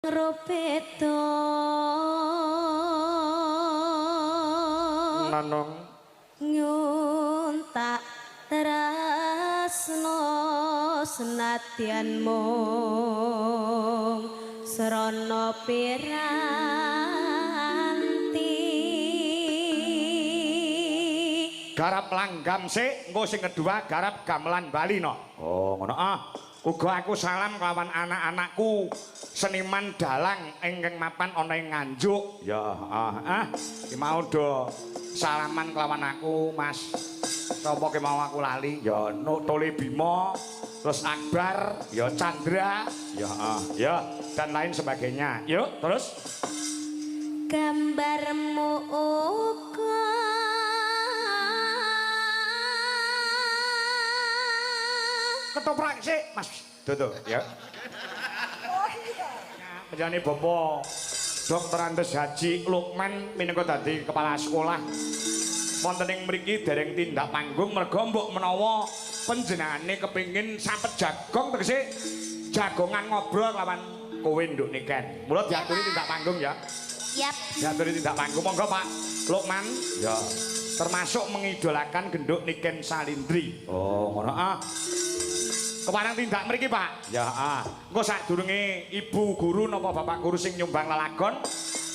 Ropeto Nanong nyuntak terasno senadyan mung srana piranti garap langgam sik engko sing kedua garap gamelan Bali no. Oh ngono uga aku salam kelawan anak-anakku seniman dalang ingkang mapan ana ing Nganjuk ya iki mau do salaman kelawan aku Mas sapa ki mau aku lali ya Tole Bimo terus Akbar ya Chandra ya dan lain sebagainya yuk terus gambarmu uga ketoprak sik Mas Dodo ya penjane Bapak Dr. Andes Haji Lukman minangka dadi kepala sekolah wonten ing mriki dereng tindak panggung merga mbok menawa panjenengane kepengin sapet jagong tegese jagongan ngobrol lawan kowe nduk niken mula diaturi tindak panggung ya yap diaturi tindak panggung monggo Pak Lukman ya termasuk mengidolakan genduk Niken Salindri oh ngono keparang tindak mriki Pak ya engko sadurunge ibu guru napa bapak guru sing nyumbang lelagon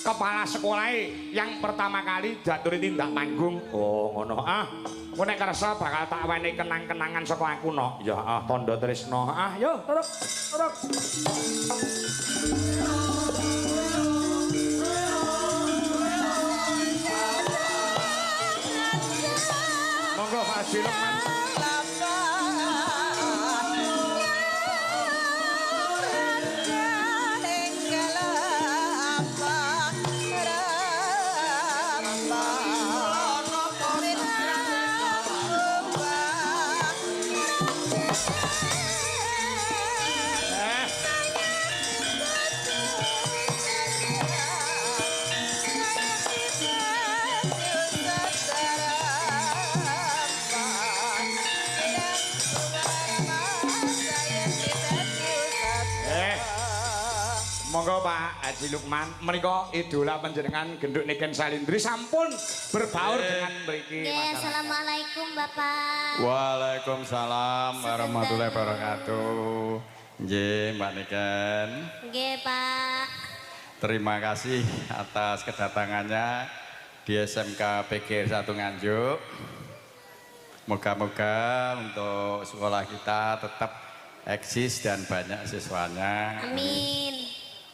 kepala sekolah yang pertama kali diaturi tindak panggung oh ngono engko nek kersa bakal tak wenehi kenang-kenangan saka aku no ya tandha tresna yo turuk monggo Pak Haji Lukman monggo Pak Haji Lukman menika idola panjenengan genduk Niken Salindri sampun berbaur dengan mriki Assalamualaikum Bapak Waalaikumsalam warahmatullahi wabarakatuh nggih Mbak Niken nggih Pak terima kasih atas kedatangannya di SMK PGR 1 Nganjuk moga-moga untuk sekolah kita tetap eksis dan banyak siswanya amin